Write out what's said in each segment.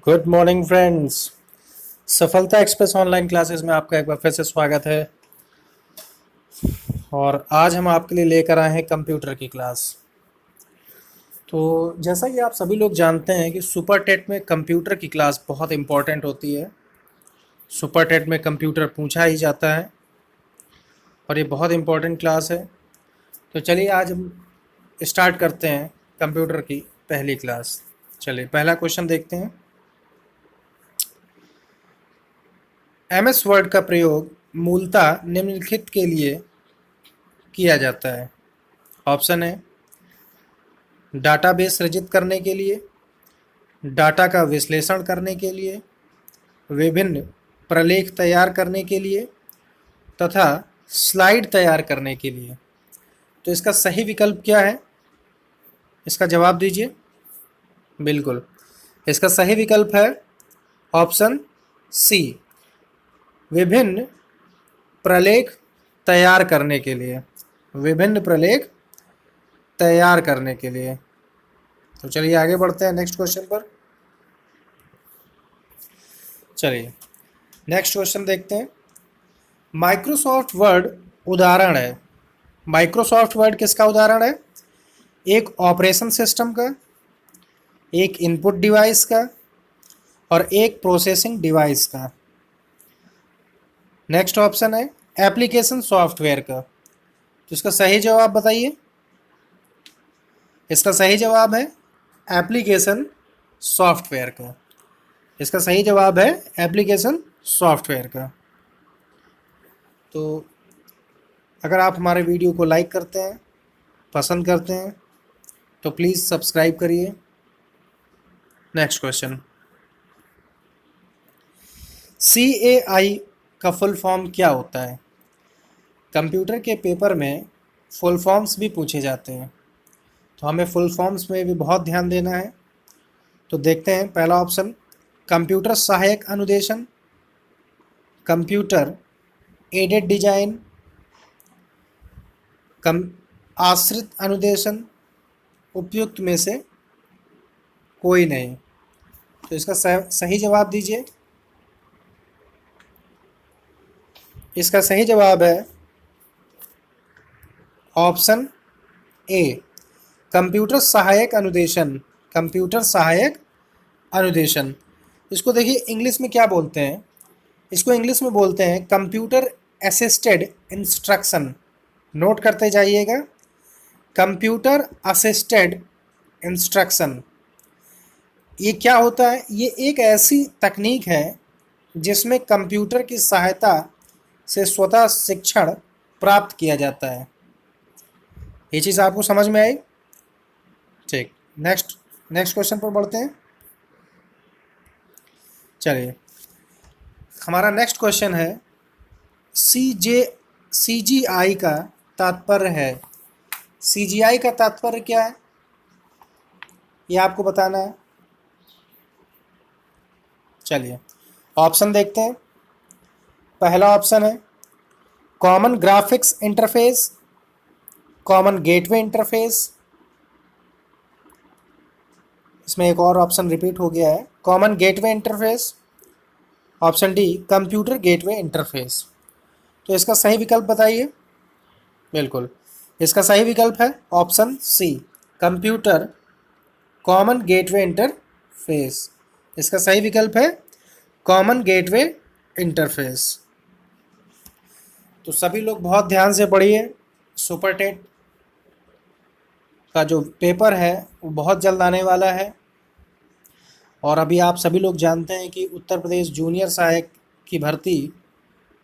Good morning friends. सफलता express online classes में आपका एक बार फिर से स्वागत है। और आज हम आपके लिए लेकर आए हैं कंप्यूटर की क्लास। तो जैसा कि आप सभी लोग जानते हैं कि सुपर टेट में कंप्यूटर की क्लास बहुत इम्पॉर्टेंट होती है। सुपर टेट में कंप्यूटर पूछा ही जाता है और ये बहुत इम्पॉर्टेंट क्लास है। तो चलिए आज हम स्टार्ट करते हैं कंप्यूटर की पहली क्लास। चलिए पहला क्वेश्चन देखते हैं। एमएस वर्ड का प्रयोग मूलतः निम्नलिखित के लिए किया जाता है। ऑप्शन है डाटाबेस सृजित करने के लिए, डाटा का विश्लेषण करने के लिए, विभिन्न प्रलेख तैयार करने के लिए तथा स्लाइड तैयार करने के लिए। तो इसका सही विकल्प क्या है, इसका जवाब दीजिए। बिल्कुल, इसका सही विकल्प है ऑप्शन सी, विभिन्न प्रलेख तैयार करने के लिए। विभिन्न प्रलेख तैयार करने के लिए। तो चलिए आगे बढ़ते हैं नेक्स्ट क्वेश्चन पर। चलिए नेक्स्ट क्वेश्चन देखते हैं। माइक्रोसॉफ्ट वर्ड उदाहरण है। माइक्रोसॉफ्ट वर्ड किसका उदाहरण है? एक ऑपरेशन सिस्टम का, एक इनपुट डिवाइस का और एक प्रोसेसिंग डिवाइस का। नेक्स्ट ऑप्शन है एप्लीकेशन सॉफ्टवेयर का। तो इसका सही जवाब बताइए। इसका सही जवाब है एप्लीकेशन सॉफ्टवेयर का। इसका सही जवाब है एप्लीकेशन सॉफ्टवेयर का। तो अगर आप हमारे वीडियो को लाइक करते हैं, पसंद करते हैं, तो प्लीज़ सब्सक्राइब करिए। नेक्स्ट क्वेश्चन, CAI का फुल फॉर्म क्या होता है? कंप्यूटर के पेपर में फुल फॉर्म्स भी पूछे जाते हैं, तो हमें फुल फॉर्म्स में भी बहुत ध्यान देना है। तो देखते हैं पहला ऑप्शन, कंप्यूटर सहायक अनुदेशन, कंप्यूटर एडेड डिजाइन, कम आश्रित अनुदेशन, उपयुक्त में से कोई नहीं। तो इसका सही जवाब दीजिए। इसका सही जवाब है ऑप्शन ए, कंप्यूटर सहायक अनुदेशन। कंप्यूटर सहायक अनुदेशन। इसको देखिए इंग्लिश में क्या बोलते हैं, इसको इंग्लिश में बोलते हैं कंप्यूटर असिस्टेड इंस्ट्रक्शन। नोट करते जाइएगा, कंप्यूटर असिस्टेड इंस्ट्रक्शन। ये क्या होता है? ये एक ऐसी तकनीक है जिसमें कंप्यूटर की सहायता से स्वतः शिक्षण प्राप्त किया जाता है। ये चीज़ आपको समझ में आई? ठीक, नेक्स्ट क्वेश्चन पर बढ़ते हैं। चलिए हमारा नेक्स्ट क्वेश्चन है, CGI का तात्पर्य है। CGI का तात्पर्य क्या है, ये आपको बताना है। चलिए ऑप्शन देखते हैं। पहला ऑप्शन है common graphics interface, common gateway interface. इसमें एक और ऑप्शन रिपीट हो गया है, common gateway interface. Option D, computer gateway interface. तो इसका सही विकल्प बताइए। बिल्कुल, इसका सही विकल्प है option C, computer common gateway interface. इसका सही विकल्प है कॉमन गेटवे इंटरफेस। तो सभी लोग बहुत ध्यान से पढ़िए। सुपर टेट का जो पेपर है वो बहुत जल्द आने वाला है। और अभी आप सभी लोग जानते हैं कि उत्तर प्रदेश जूनियर सहायक की भर्ती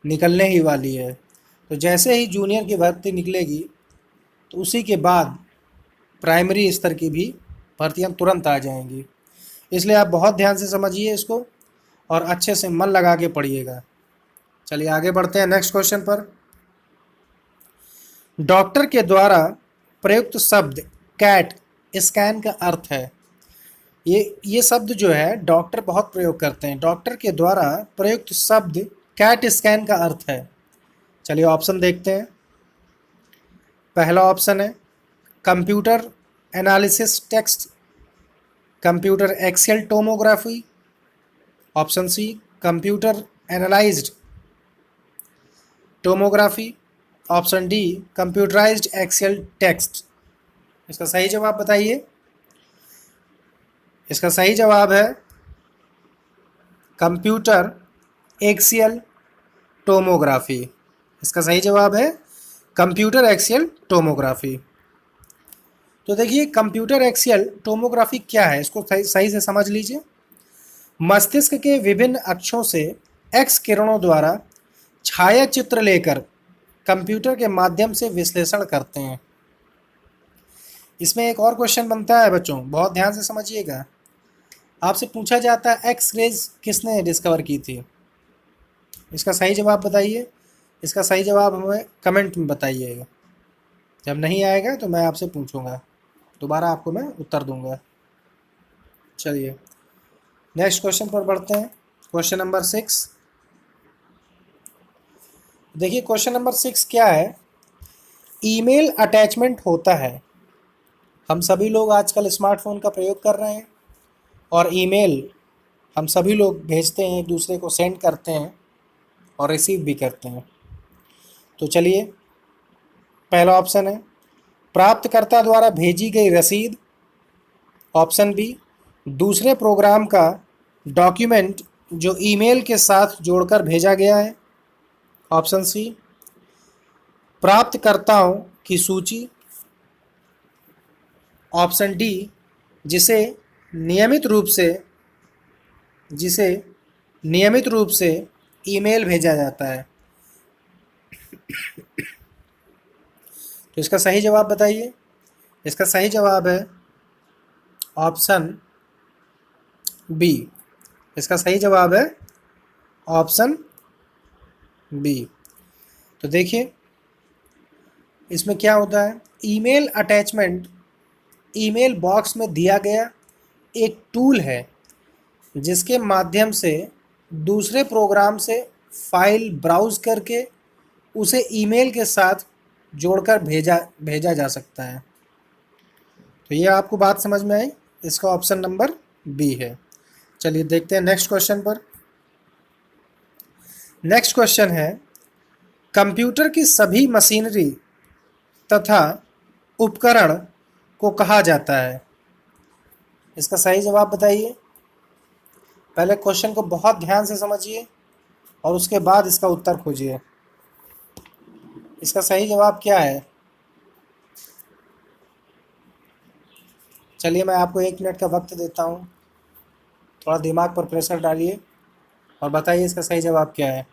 निकलने ही वाली है। तो जैसे ही जूनियर की भर्ती निकलेगी तो उसी के बाद प्राइमरी स्तर की भी भर्तियां तुरंत आ जाएंगी। इसलिए आप बहुत ध्यान से समझिए इसको और अच्छे से मन लगा के पढ़िएगा। चलिए आगे बढ़ते हैं नेक्स्ट क्वेश्चन पर। डॉक्टर के द्वारा प्रयुक्त शब्द कैट स्कैन का अर्थ है। ये शब्द जो है डॉक्टर बहुत प्रयोग करते हैं। डॉक्टर के द्वारा प्रयुक्त शब्द कैट स्कैन का अर्थ है। चलिए ऑप्शन देखते हैं। पहला ऑप्शन है computer analysis text, computer axial tomography, option C computer analysed tomography, option D computerised axial text. इसका सही जवाब बताइए। इसका सही जवाब है कंप्यूटर एक्सियल टोमोग्राफी। इसका सही जवाब है कंप्यूटर एक्सियल टोमोग्राफी। तो देखिए कंप्यूटर एक्सियल टोमोग्राफी क्या है, इसको सही से समझ लीजिए। मस्तिष्क के विभिन्न अक्षों से एक्स किरणों द्वारा छाया चित्र लेकर कंप्यूटर के माध्यम से विश्लेषण करते हैं। इसमें एक और क्वेश्चन बनता है बच्चों, बहुत ध्यान से समझिएगा। आपसे पूछा जाता है एक्स रेज किसने डिस्कवर की थी। इसका सही जवाब बताइए। इसका सही जवाब हमें कमेंट में बताइएगा। जब नहीं आएगा तो मैं आपसे पूछूंगा, दोबारा आपको मैं उत्तर दूंगा। चलिए नेक्स्ट क्वेश्चन पर बढ़ते हैं। Question number 6। देखिए क्वेश्चन नंबर 6 क्या है। ईमेल अटैचमेंट होता है। हम सभी लोग आजकल स्मार्टफोन का प्रयोग कर रहे हैं और ईमेल हम सभी लोग भेजते हैं, एक दूसरे को सेंड करते हैं और रिसीव भी करते हैं। तो चलिए पहला ऑप्शन है प्राप्तकर्ता द्वारा भेजी गई रसीद, ऑप्शन बी दूसरे प्रोग्राम का डॉक्यूमेंट जो ईमेल के साथ जोड़कर भेजा गया है, ऑप्शन सी प्राप्तकर्ताओं की सूची, ऑप्शन डी जिसे नियमित रूप से ईमेल भेजा जाता है। तो इसका सही जवाब बताइए। इसका सही जवाब है ऑप्शन बी। इसका सही जवाब है ऑप्शन बी। तो देखिए इसमें क्या होता है, ईमेल अटैचमेंट ईमेल बॉक्स में दिया गया एक टूल है जिसके माध्यम से दूसरे प्रोग्राम से फाइल ब्राउज़ करके उसे ईमेल के साथ जोड़कर भेजा जा सकता है। तो ये आपको बात समझ में आई। इसका ऑप्शन नंबर बी है। चलिए देखते हैं नेक्स्ट क्वेश्चन पर। नेक्स्ट क्वेश्चन है कंप्यूटर की सभी मशीनरी तथा उपकरण को कहा जाता है। इसका सही जवाब बताइए। पहले क्वेश्चन को बहुत ध्यान से समझिए और उसके बाद इसका उत्तर खोजिए। इसका सही जवाब क्या है। चलिए मैं आपको 1 मिनट का वक्त देता हूँ, थोड़ा दिमाग पर प्रेशर डालिए और बताइए इसका सही जवाब क्या है।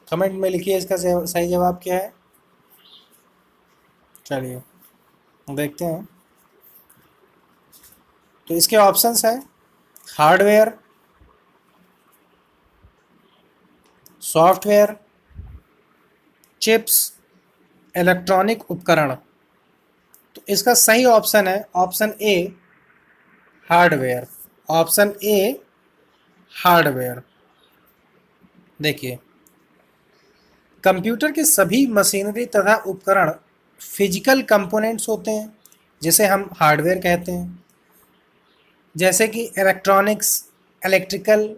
कमेंट में लिखिए इसका सही जवाब क्या है। चलिए देखते हैं। तो इसके ऑप्शंस हैं हार्डवेयर, सॉफ्टवेयर, चिप्स, इलेक्ट्रॉनिक उपकरण। तो इसका सही ऑप्शन है option A hardware. Option A hardware. देखिए कंप्यूटर के सभी मशीनरी तथा उपकरण फिजिकल कंपोनेंट्स होते हैं जिसे हम हार्डवेयर कहते हैं, जैसे कि इलेक्ट्रॉनिक्स, इलेक्ट्रिकल,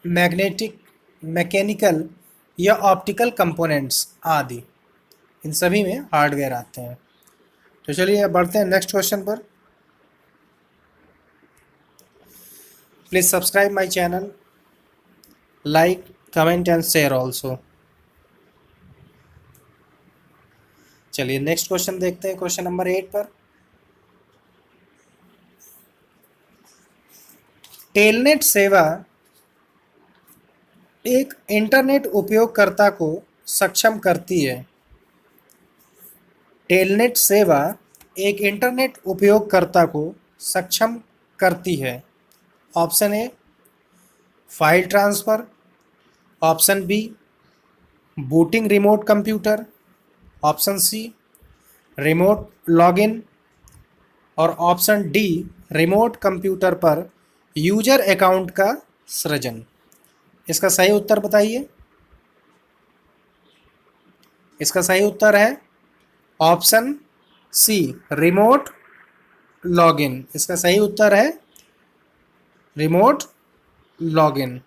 मैग्नेटिक, मैकेनिकल या ऑप्टिकल कंपोनेंट्स आदि, इन सभी में हार्डवेयर आते हैं। तो चलिए अब बढ़ते हैं नेक्स्ट क्वेश्चन पर। Please subscribe my channel, like, comment and share also. चलिए नेक्स्ट क्वेश्चन देखते हैं, क्वेश्चन नंबर 8 पर। टेलनेट सेवा एक इंटरनेट उपयोगकर्ता को सक्षम करती है। टेलनेट सेवा एक इंटरनेट उपयोगकर्ता को सक्षम करती है। Option A file transfer, option B booting remote computer, option C remote login और ऑप्शन डी रिमोट कंप्यूटर पर यूजर अकाउंट का सृजन। इसका सही उत्तर बताइए। इसका सही उत्तर है ऑप्शन सी, रिमोट लॉगिन। इसका सही उत्तर है रिमोट लॉगिन।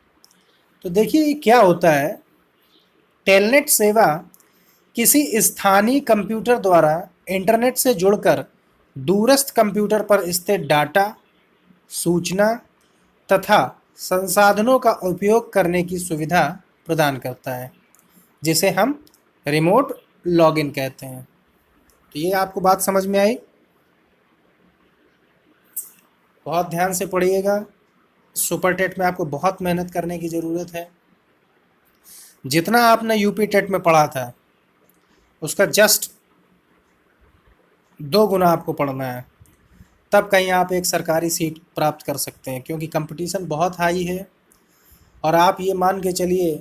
तो देखिए ये क्या होता है, टेलनेट सेवा किसी स्थानीय कंप्यूटर द्वारा इंटरनेट से जुड़कर दूरस्थ कंप्यूटर पर स्थित डाटा, सूचना तथा संसाधनों का उपयोग करने की सुविधा प्रदान करता है, जिसे हम रिमोट लॉगिन कहते हैं। तो ये आपको बात समझ में आई? बहुत ध्यान से पढ़िएगा, सुपर टेट में आपको बहुत मेहनत करने की ज़रूरत है। जितना आपने यूपी टेट में पढ़ा था उसका जस्ट 2 गुना आपको पढ़ना है, तब कहीं आप एक सरकारी सीट प्राप्त कर सकते हैं, क्योंकि कंपटीशन बहुत हाई है। और आप ये मान के चलिए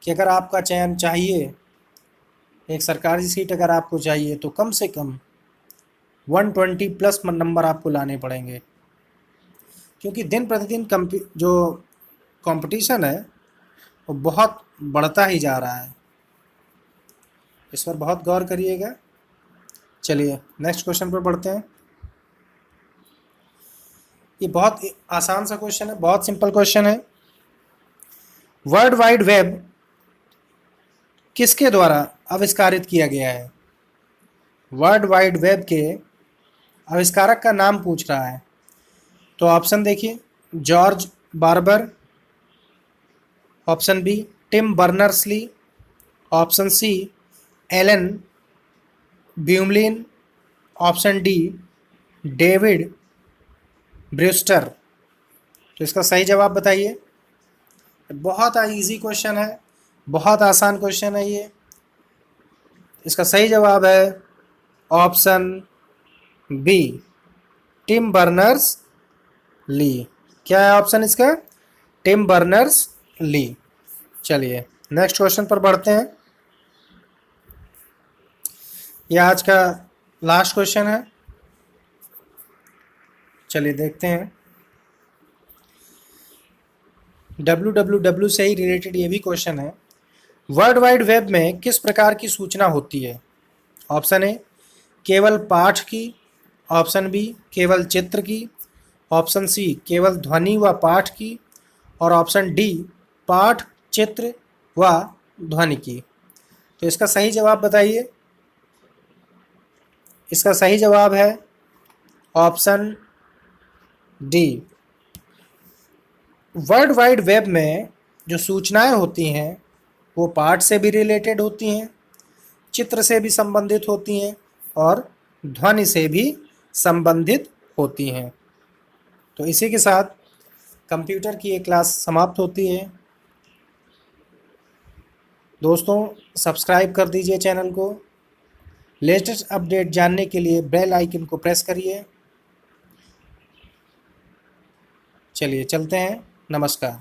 कि अगर आपका चयन चाहिए, एक सरकारी सीट अगर आपको चाहिए, तो कम से कम 120 प्लस नंबर आपको लाने पड़ेंगे, क्योंकि दिन प्रतिदिन जो कंपटीशन है वो बहुत बढ़ता ही जा रहा है। इस पर बहुत गौर करिएगा। चलिए नेक्स्ट क्वेश्चन पर बढ़ते हैं। ये बहुत आसान सा क्वेश्चन है, बहुत सिंपल क्वेश्चन है। वर्ल्ड वाइड वेब किसके द्वारा आविष्कारित किया गया है? वर्ल्ड वाइड वेब के आविष्कारक का नाम पूछ रहा है। तो ऑप्शन देखिए, George Barber, option B Tim Berners Lee, option C Alan Baumlin, option D David Brewster. तो इसका सही जवाब बताइए। बहुत इजी क्वेश्चन है, बहुत आसान क्वेश्चन है ये। इसका सही जवाब है option B, Tim Berners Lee. क्या है ऑप्शन इसका? Tim Berners Lee. चलिए नेक्स्ट क्वेश्चन पर बढ़ते हैं। यह आज का लास्ट क्वेश्चन है। चलिए देखते हैं। www से ही रिलेटेड ये भी क्वेश्चन है। वर्ल्ड वाइड वेब में किस प्रकार की सूचना होती है? ऑप्शन ए केवल पाठ की, ऑप्शन बी केवल चित्र की, ऑप्शन सी केवल ध्वनि व पाठ की, और ऑप्शन डी पाठ, चित्र व ध्वनि की। तो इसका सही जवाब बताइए। इसका सही जवाब है option D. World wide web में जो सूचनाएं होती हैं वो पाठ से भी रिलेटेड होती हैं, चित्र से भी संबंधित होती हैं और ध्वनि से भी संबंधित होती हैं। तो इसी के साथ कंप्यूटर की ये क्लास समाप्त होती है। दोस्तों सब्सक्राइब कर दीजिए चैनल को। लेटेस्ट अपडेट जानने के लिए बेल आइकन को प्रेस करिए। चलिए चलते हैं। नमस्कार।